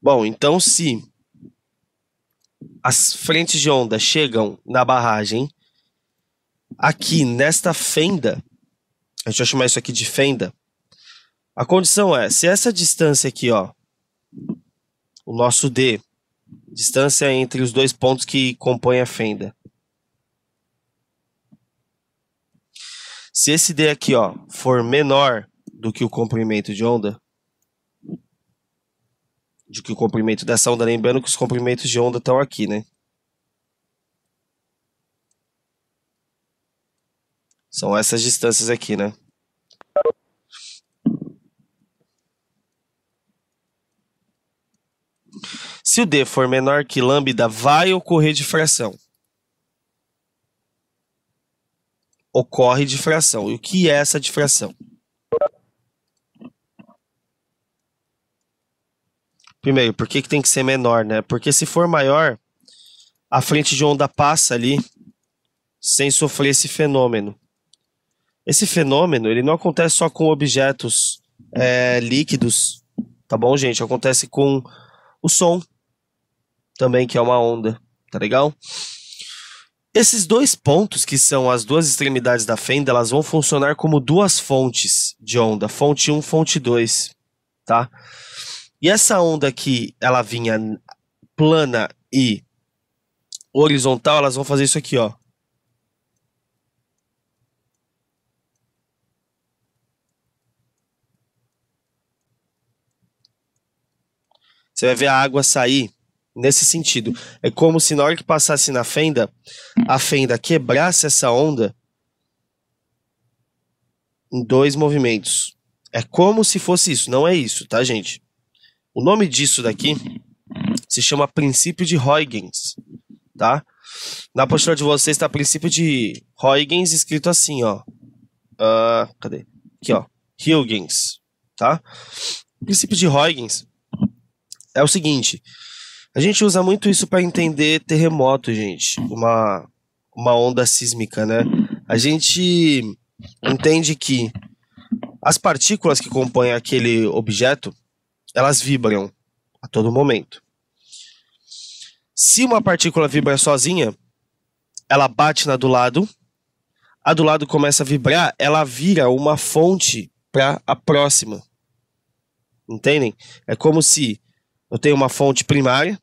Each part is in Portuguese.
Bom, então se as frentes de onda chegam na barragem, aqui nesta fenda, a gente vai chamar isso aqui de fenda, a condição é, se essa distância aqui, ó, o nosso D, distância entre os dois pontos que compõem a fenda, se esse D aqui, ó, for menor do que o comprimento de onda, do que o comprimento dessa onda, lembrando que os comprimentos de onda estão aqui, né? São essas distâncias aqui, né? Se o D for menor que lambda, vai ocorrer difração. Ocorre difração. E o que é essa difração? Primeiro, por que tem que ser menor, né? Porque se for maior, a frente de onda passa ali sem sofrer esse fenômeno. Esse fenômeno, ele não acontece só com objetos líquidos, tá bom, gente? Acontece com o som também, que é uma onda, tá legal? Esses dois pontos, que são as duas extremidades da fenda, elas vão funcionar como duas fontes de onda, fonte 1, fonte 2, tá? E essa onda aqui, ela vinha plana e horizontal, elas vão fazer isso aqui, ó. Você vai ver a água sair nesse sentido. É como se na hora que passasse na fenda, a fenda quebrasse essa onda em dois movimentos. É como se fosse isso, não é isso, tá, gente? O nome disso daqui se chama princípio de Huygens, tá? Na apostila de vocês está princípio de Huygens escrito assim, ó. Cadê? Aqui, ó. Huygens, tá? O princípio de Huygens é o seguinte: a gente usa muito isso para entender terremoto, gente. Uma onda sísmica, né? A gente entende que as partículas que compõem aquele objeto, elas vibram a todo momento. Se uma partícula vibra sozinha, ela bate na do lado, a do lado começa a vibrar, ela vira uma fonte para a próxima. Entendem? É como se eu tenho uma fonte primária,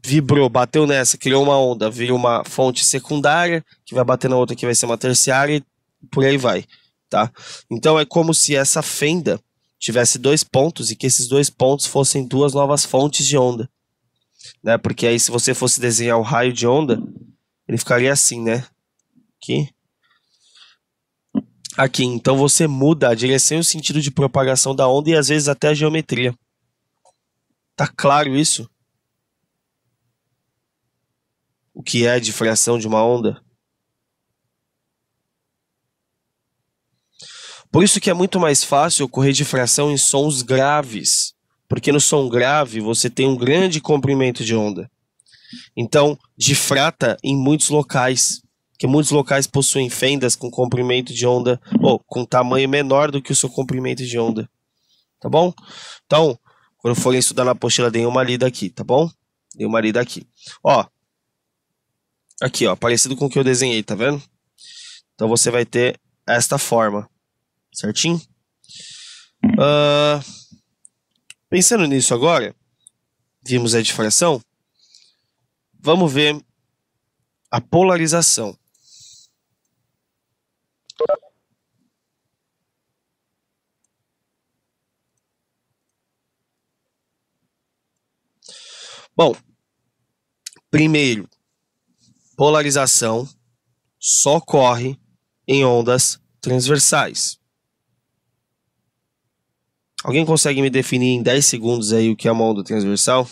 vibrou, bateu nessa, criou uma onda, vira uma fonte secundária, que vai bater na outra, que vai ser uma terciária, e por aí vai, tá? Então é como se essa fenda tivesse dois pontos e que esses dois pontos fossem duas novas fontes de onda, né? Porque aí se você fosse desenhar o raio de onda, ele ficaria assim, né? Aqui, então você muda a direção e o sentido de propagação da onda e às vezes até a geometria. Tá claro isso? O que é a difração de uma onda? Por isso que é muito mais fácil ocorrer difração em sons graves, porque no som grave você tem um grande comprimento de onda. Então, difrata em muitos locais, que muitos locais possuem fendas com comprimento de onda, ou com tamanho menor do que o seu comprimento de onda. Tá bom? Então, quando forem estudar na apostila, deem uma lida aqui, tá bom? Deem uma lida aqui. Ó, aqui, ó, parecido com o que eu desenhei, tá vendo? Então você vai ter esta forma, certinho? Pensando nisso agora, vimos a difração, vamos ver a polarização. Bom, primeiro, polarização só ocorre em ondas transversais. Alguém consegue me definir em 10 segundos aí o que é uma onda transversal?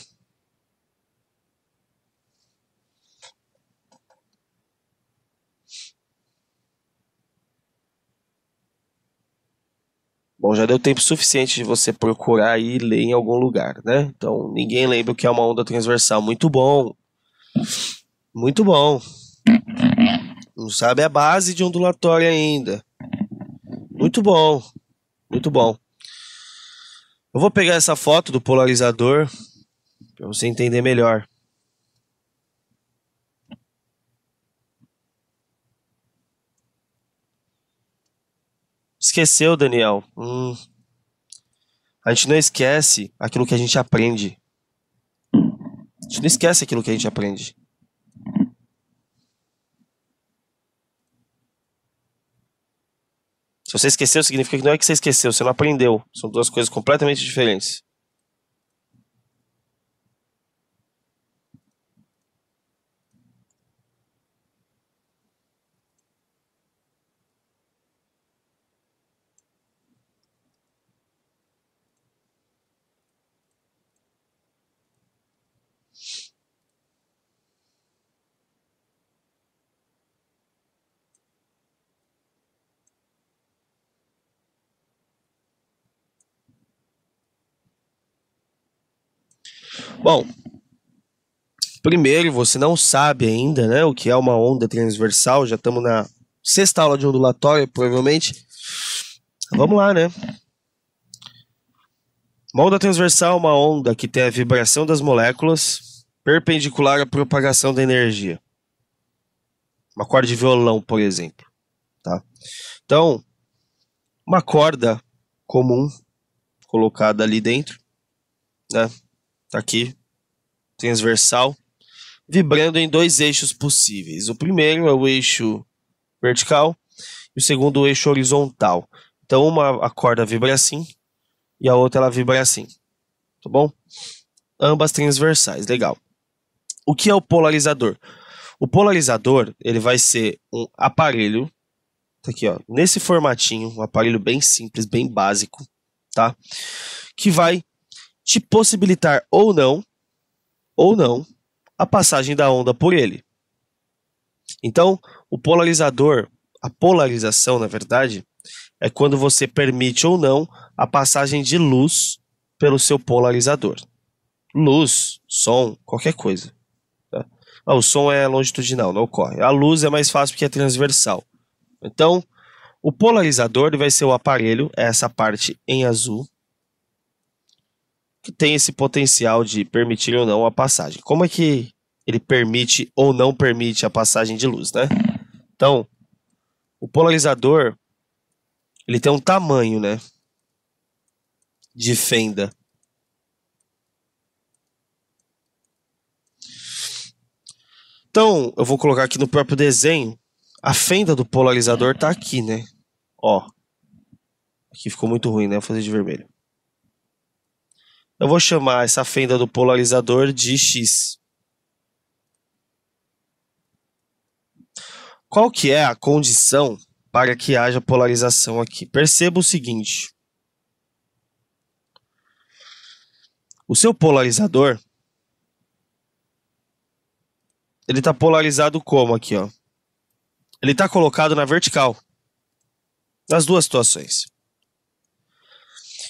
Bom, já deu tempo suficiente de você procurar e ler em algum lugar, né? Então, ninguém lembra o que é uma onda transversal. Muito bom. Muito bom. Não sabe a base de ondulatória ainda. Muito bom. Muito bom. Eu vou pegar essa foto do polarizador para você entender melhor. Esqueceu, Daniel? A gente não esquece aquilo que a gente aprende. A gente não esquece aquilo que a gente aprende. Se você esqueceu, significa que não é que você esqueceu, você não aprendeu. São duas coisas completamente diferentes. Bom, primeiro, você não sabe ainda, né, o que é uma onda transversal. Já estamos na sexta aula de ondulatória, provavelmente. Vamos lá, né? Uma onda transversal é uma onda que tem a vibração das moléculas perpendicular à propagação da energia. Uma corda de violão, por exemplo. Tá? Então, uma corda comum colocada ali dentro, né? Tá aqui, transversal, vibrando em dois eixos possíveis. O primeiro é o eixo vertical e o segundo o eixo horizontal. Então, a corda vibra assim e a outra ela vibra assim. Tá bom? Ambas transversais, legal. O que é o polarizador? O polarizador, ele vai ser um aparelho, tá aqui, ó, nesse formatinho, um aparelho bem simples, bem básico, tá? Que vai te possibilitar ou não, a passagem da onda por ele. Então, o polarizador, a polarização, na verdade, é quando você permite ou não a passagem de luz pelo seu polarizador. Luz, som, qualquer coisa. Tá? O som é longitudinal, não ocorre. A luz é mais fácil porque é transversal. Então, o polarizador vai ser o aparelho, essa parte em azul, que tem esse potencial de permitir ou não a passagem. Como é que ele permite ou não permite a passagem de luz, né? Então, o polarizador, ele tem um tamanho, né, de fenda. Então, eu vou colocar aqui no próprio desenho, a fenda do polarizador tá aqui, né? Ó, aqui ficou muito ruim, né? Vou fazer de vermelho. Eu vou chamar essa fenda do polarizador de X. Qual que é a condição para que haja polarização aqui? Perceba o seguinte. O seu polarizador, ele está polarizado como aqui, ó? Ele está colocado na vertical. Nas duas situações.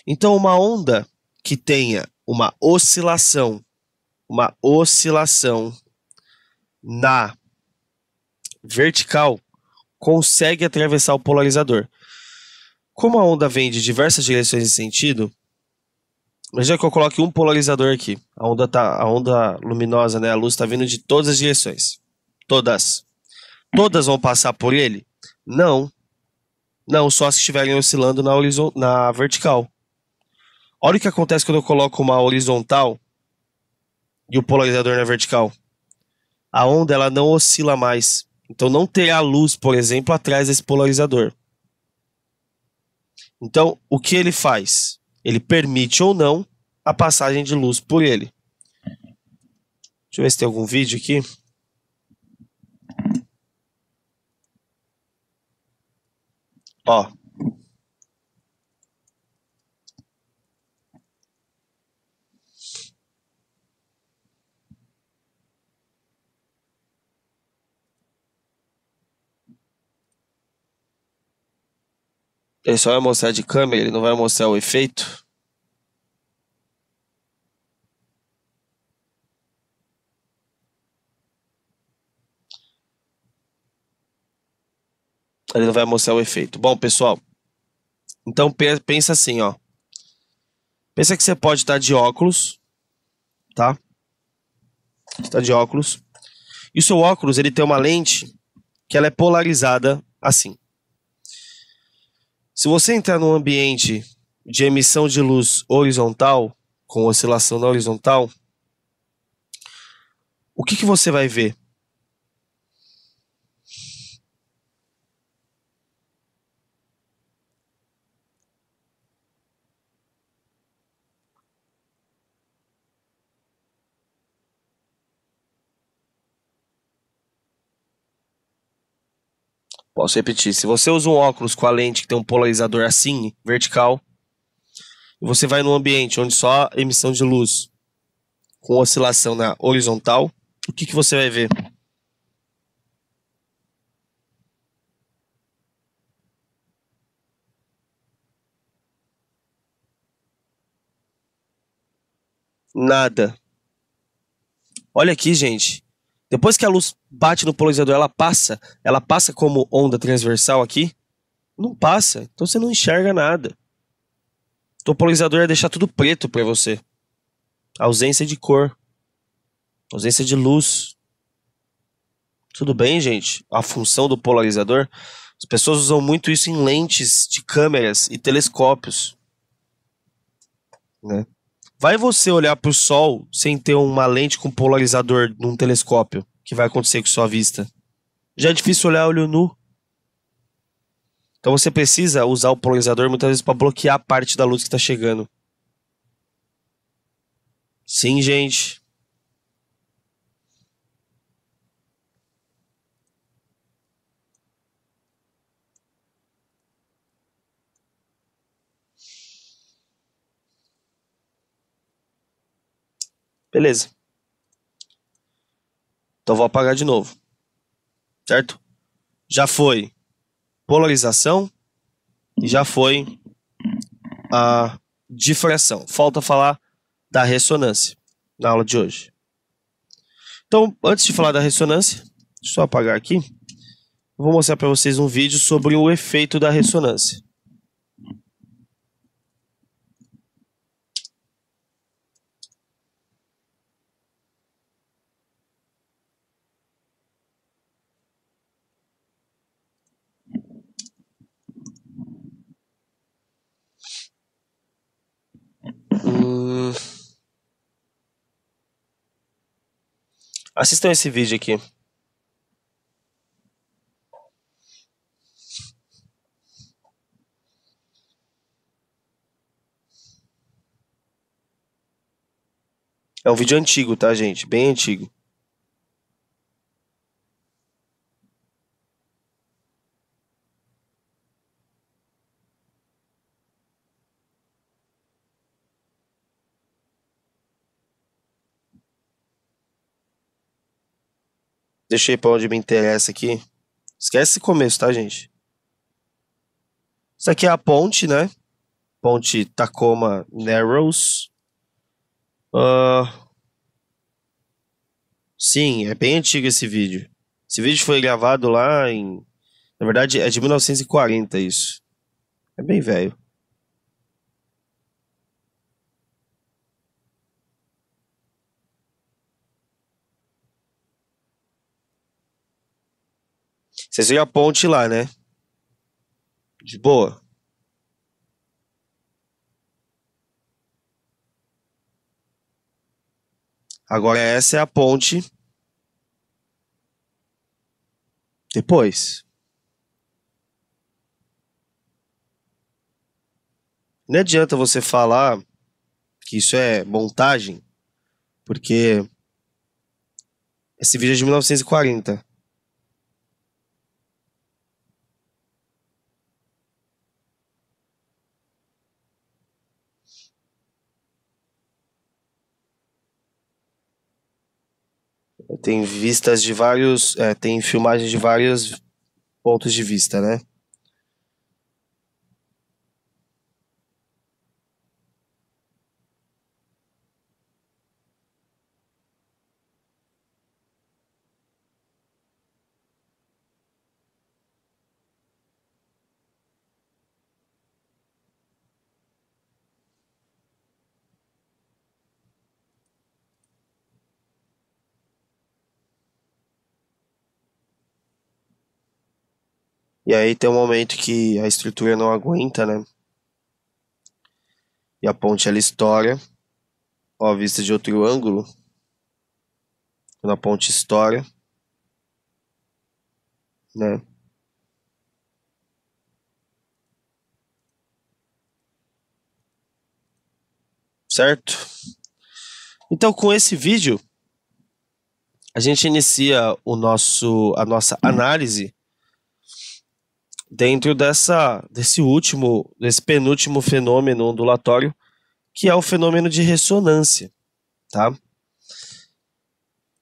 Então, uma onda que tenha uma oscilação na vertical, consegue atravessar o polarizador. Como a onda vem de diversas direções de sentido, imagina que eu coloque um polarizador aqui. A onda luminosa, né? A luz está vindo de todas as direções. Todas. Todas vão passar por ele? Não. Não, só se estiverem oscilando na vertical. Olha o que acontece quando eu coloco uma horizontal e o polarizador na vertical. A onda ela não oscila mais. Então não terá luz, por exemplo, atrás desse polarizador. Então, o que ele faz? Ele permite ou não a passagem de luz por ele. Deixa eu ver se tem algum vídeo aqui. Ó. Ele só vai mostrar de câmera, ele não vai mostrar o efeito. Ele não vai mostrar o efeito. Bom, pessoal, então pensa assim, ó. Pensa que você pode estar de óculos, tá? Você está de óculos. E o seu óculos, ele tem uma lente que ela é polarizada assim. Se você entrar num ambiente de emissão de luz horizontal, com oscilação na horizontal, o que você vai ver? Posso repetir. Se você usa um óculos com a lente que tem um polarizador assim, vertical, e você vai num ambiente onde só há emissão de luz com oscilação na horizontal, o que você vai ver? Nada. Olha aqui, gente. Depois que a luz bate no polarizador, ela passa como onda transversal aqui? Não passa. Então você não enxerga nada. O polarizador ia deixar tudo preto para você. Ausência de cor, ausência de luz. Tudo bem, gente? A função do polarizador, as pessoas usam muito isso em lentes de câmeras e telescópios, né? Vai você olhar para o sol sem ter uma lente com polarizador num telescópio, o que vai acontecer com sua vista? Já é difícil olhar olho nu. Então você precisa usar o polarizador muitas vezes para bloquear parte da luz que está chegando. Sim, gente. Beleza. Então vou apagar de novo, certo? Já foi polarização e já foi a difração. Falta falar da ressonância na aula de hoje. Então, antes de falar da ressonância, deixa eu só apagar aqui. Vou mostrar para vocês um vídeo sobre o efeito da ressonância. Assistam esse vídeo aqui. É um vídeo antigo, tá, gente? Bem antigo. Deixei para onde me interessa aqui. Esquece esse começo, tá, gente? Isso aqui é a ponte, né? Ponte Tacoma Narrows. Sim, é bem antigo esse vídeo. Esse vídeo foi gravado lá em... Na verdade, é de 1940 isso. É bem velho. Vocês viram a ponte lá, né? De boa. Agora essa é a ponte depois. Não adianta você falar que isso é montagem, porque esse vídeo é de 1940. Tem vistas de vários, tem filmagens de vários pontos de vista, né? E aí tem um momento que a estrutura não aguenta, né? E a ponte ela estoura. Ó, vista de outro ângulo. Quando a ponte estoura, né? Certo? Então, com esse vídeo, a gente inicia a nossa análise dentro desse penúltimo fenômeno ondulatório, que é o fenômeno de ressonância, tá?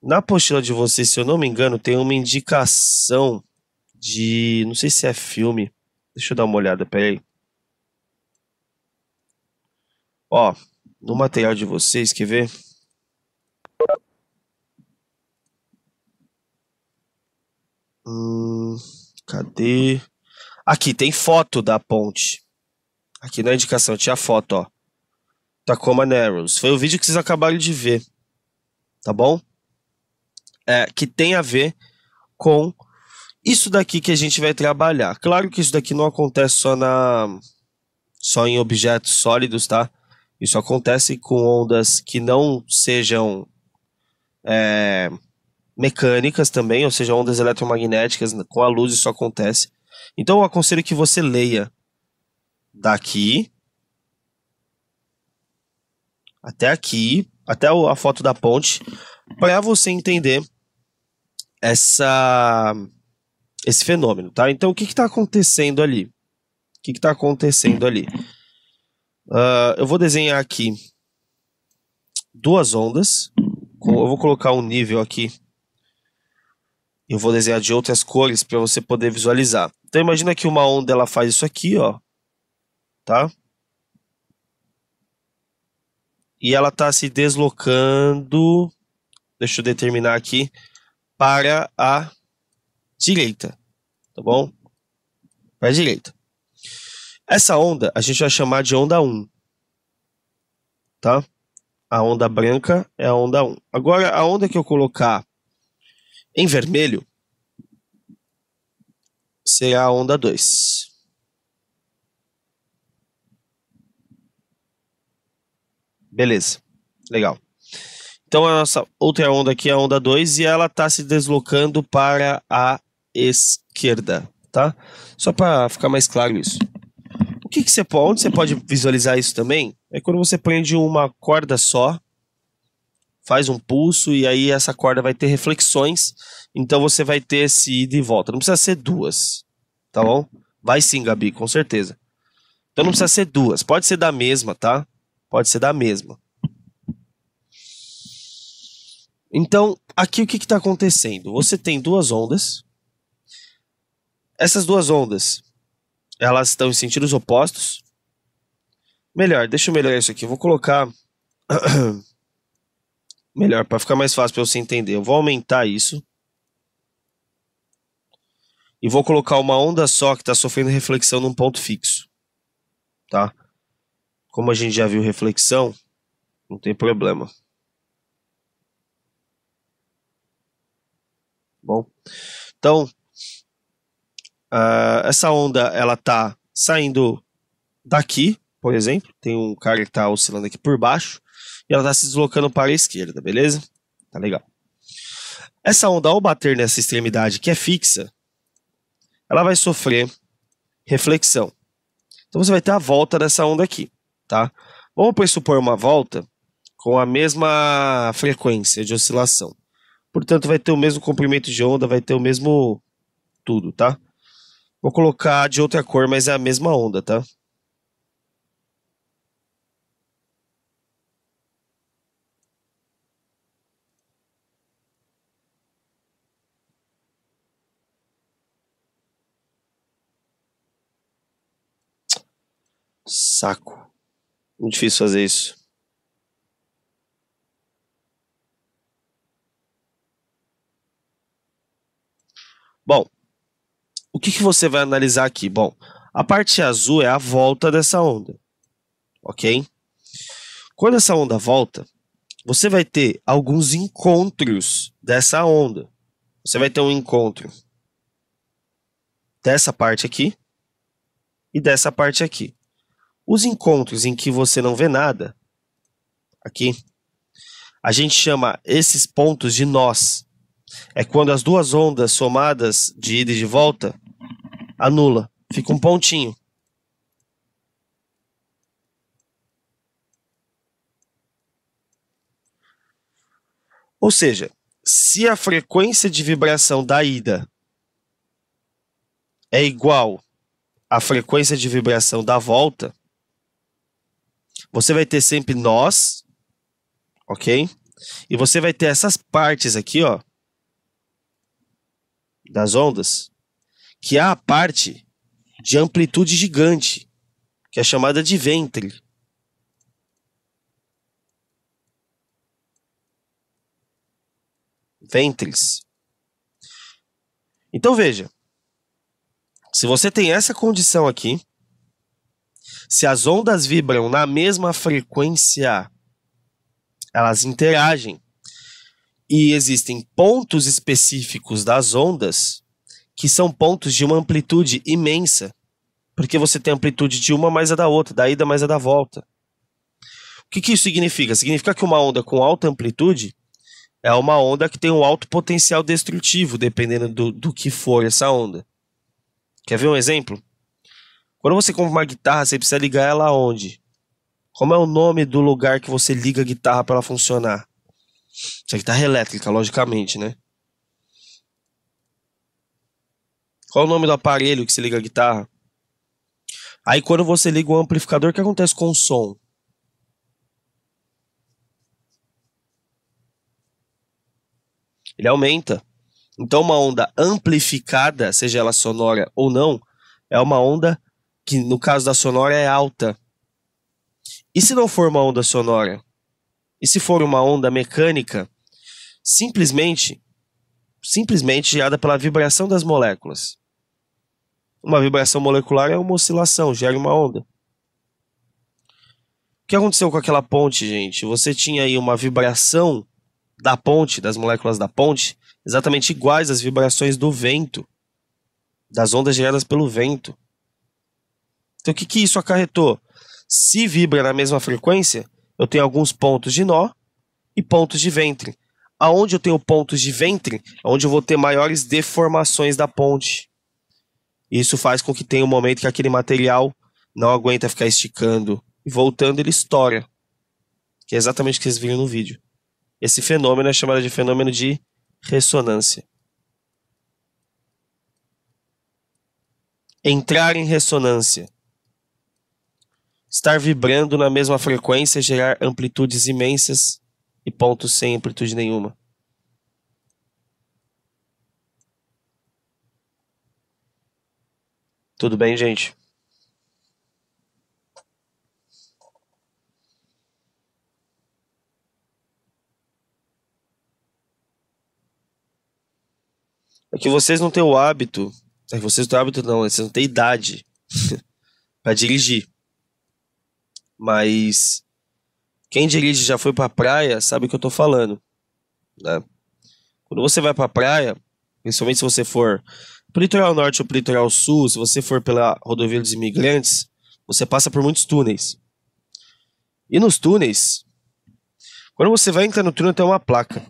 Na apostila de vocês, se eu não me engano, tem uma indicação de, não sei se é filme, deixa eu dar uma olhada, peraí. Ó, no material de vocês, quer ver? Cadê? Aqui, tem foto da ponte. Aqui na indicação tinha foto, ó. Tacoma Narrows. Foi o vídeo que vocês acabaram de ver. Tá bom? Que tem a ver com isso daqui que a gente vai trabalhar. Claro que isso daqui não acontece só em objetos sólidos, tá? Isso acontece com ondas que não sejam mecânicas também, ou seja, ondas eletromagnéticas. Com a luz isso acontece. Então eu aconselho que você leia daqui até aqui, até a foto da ponte, para você entender esse fenômeno, tá? Então, o que está acontecendo ali? O que está acontecendo ali? Eu vou desenhar aqui duas ondas. Eu vou colocar um nível aqui. Eu vou desenhar de outras cores para você poder visualizar. Então, imagina que uma onda ela faz isso aqui, ó, tá? E ela está se deslocando. Deixa eu determinar aqui para a direita, tá bom? Para a direita. Essa onda a gente vai chamar de onda 1, tá? A onda branca é a onda 1. Agora, a onda que eu colocar em vermelho será a onda 2. Beleza, legal. Então, a nossa outra onda aqui é a onda 2 e ela está se deslocando para a esquerda, tá? Só para ficar mais claro isso. Onde você pode visualizar isso também? É quando você prende uma corda só, faz um pulso e aí essa corda vai ter reflexões, então você vai ter esse ida e volta. Não precisa ser duas, tá bom? Vai sim, Gabi, com certeza. Então não precisa ser duas, pode ser da mesma, tá? Pode ser da mesma. Então, aqui o que está acontecendo? Você tem duas ondas. Essas duas ondas, elas estão em sentidos opostos. Melhor, deixa eu melhorar isso aqui. Eu vou colocar... Melhor, para ficar mais fácil para você entender. Eu vou aumentar isso. E vou colocar uma onda só que está sofrendo reflexão num ponto fixo. Tá? Como a gente já viu reflexão, não tem problema. Bom, então, essa onda, ela tá saindo daqui, por exemplo. Tem um cara que tá oscilando aqui por baixo. E ela tá se deslocando para a esquerda, beleza? Tá legal. Essa onda, ao bater nessa extremidade que é fixa, ela vai sofrer reflexão. Então você vai ter a volta dessa onda aqui, tá? Vamos pressupor uma volta com a mesma frequência de oscilação. Portanto, vai ter o mesmo comprimento de onda, vai ter o mesmo tudo, tá? Vou colocar de outra cor, mas é a mesma onda, tá? Saco. Muito difícil fazer isso. Bom, o que você vai analisar aqui? Bom, a parte azul é a volta dessa onda, ok? Quando essa onda volta, você vai ter alguns encontros dessa onda. Você vai ter um encontro dessa parte aqui e dessa parte aqui. Os encontros em que você não vê nada, aqui, a gente chama esses pontos de nós. É quando as duas ondas somadas de ida e de volta anula, fica um pontinho. Ou seja, se a frequência de vibração da ida é igual à frequência de vibração da volta, você vai ter sempre nós, ok? E você vai ter essas partes aqui, ó, das ondas, que é a parte de amplitude gigante, que é chamada de ventre. Ventres. Então veja, se você tem essa condição aqui, se as ondas vibram na mesma frequência, elas interagem. E existem pontos específicos das ondas que são pontos de uma amplitude imensa, porque você tem amplitude de uma mais a da outra, da ida mais a da volta. O que isso significa? Significa que uma onda com alta amplitude é uma onda que tem um alto potencial destrutivo, dependendo do que for essa onda. Quer ver um exemplo? Quando você compra uma guitarra, você precisa ligar ela aonde? Como é o nome do lugar que você liga a guitarra para ela funcionar? Essa guitarra é elétrica, logicamente, né? Qual é o nome do aparelho que você liga a guitarra? Aí quando você liga o amplificador, o que acontece com o som? Ele aumenta. Então uma onda amplificada, seja ela sonora ou não, é uma onda que no caso da sonora é alta. E se não for uma onda sonora? E se for uma onda mecânica, simplesmente gerada pela vibração das moléculas. Uma vibração molecular é uma oscilação, gera uma onda. O que aconteceu com aquela ponte, gente? Você tinha aí uma vibração da ponte, das moléculas da ponte, exatamente iguais às vibrações do vento, das ondas geradas pelo vento. Então o que isso acarretou? Se vibra na mesma frequência, eu tenho alguns pontos de nó e pontos de ventre. Aonde eu tenho pontos de ventre, é onde eu vou ter maiores deformações da ponte. Isso faz com que tenha um momento que aquele material não aguenta ficar esticando e voltando, ele estoura. Que é exatamente o que vocês viram no vídeo. Esse fenômeno é chamado de fenômeno de ressonância. Entrar em ressonância. Estar vibrando na mesma frequência, gerar amplitudes imensas e pontos sem amplitude nenhuma. Tudo bem, gente? É que vocês não têm o hábito. É que vocês não têm hábito, não. Vocês não têm idade para dirigir. Mas quem dirige já foi pra praia sabe o que eu tô falando, né? Quando você vai pra praia, principalmente se você for pro litoral norte ou pro litoral sul, se você for pela rodovia dos imigrantes, você passa por muitos túneis. E nos túneis, quando você vai entrar no túnel, tem uma placa.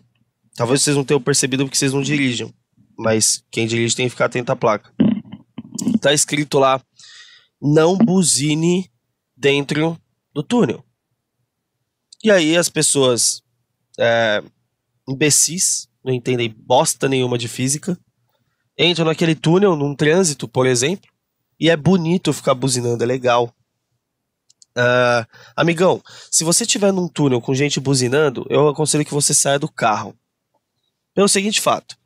Talvez vocês não tenham percebido porque vocês não dirigem, mas quem dirige tem que ficar atento à placa. Tá escrito lá, não buzine dentro do túnel. E aí as pessoas imbecis, não entendem bosta nenhuma de física, entram naquele túnel, num trânsito, por exemplo, e é bonito ficar buzinando, é legal. Amigão, se você estiver num túnel com gente buzinando, eu aconselho que você saia do carro. Pelo seguinte fato,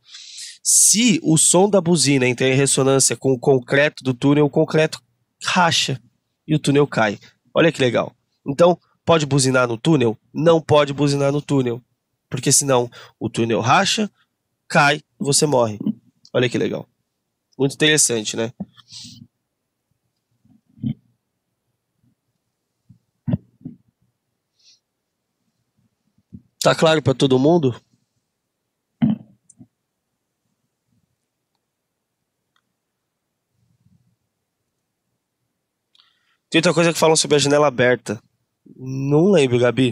se o som da buzina entrar em ressonância com o concreto do túnel, o concreto racha e o túnel cai. Olha que legal. Então, pode buzinar no túnel? Não pode buzinar no túnel. Porque senão o túnel racha, cai e você morre. Olha que legal. Muito interessante, né? Tá claro para todo mundo? Tem outra coisa que falam sobre a janela aberta. Não lembro, Gabi.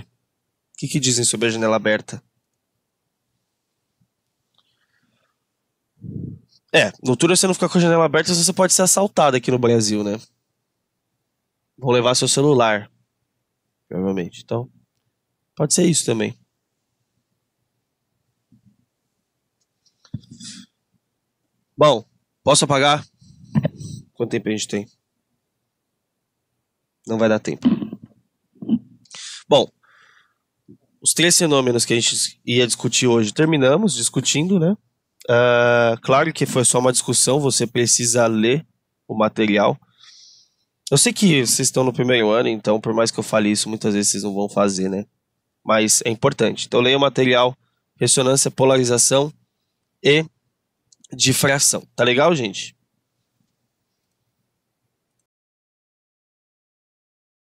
O que dizem sobre a janela aberta? Noturno você não ficar com a janela aberta, você pode ser assaltado aqui no Brasil, né? Vão levar seu celular, provavelmente. Então, pode ser isso também. Bom, posso apagar? Quanto tempo a gente tem? Não vai dar tempo. Bom, os 3 fenômenos que a gente ia discutir hoje, terminamos discutindo, né? Claro que foi só uma discussão, você precisa ler o material. Eu sei que vocês estão no primeiro ano, então por mais que eu fale isso, muitas vezes vocês não vão fazer, né? Mas é importante. Então leia o material, ressonância, polarização e difração. Tá legal, gente?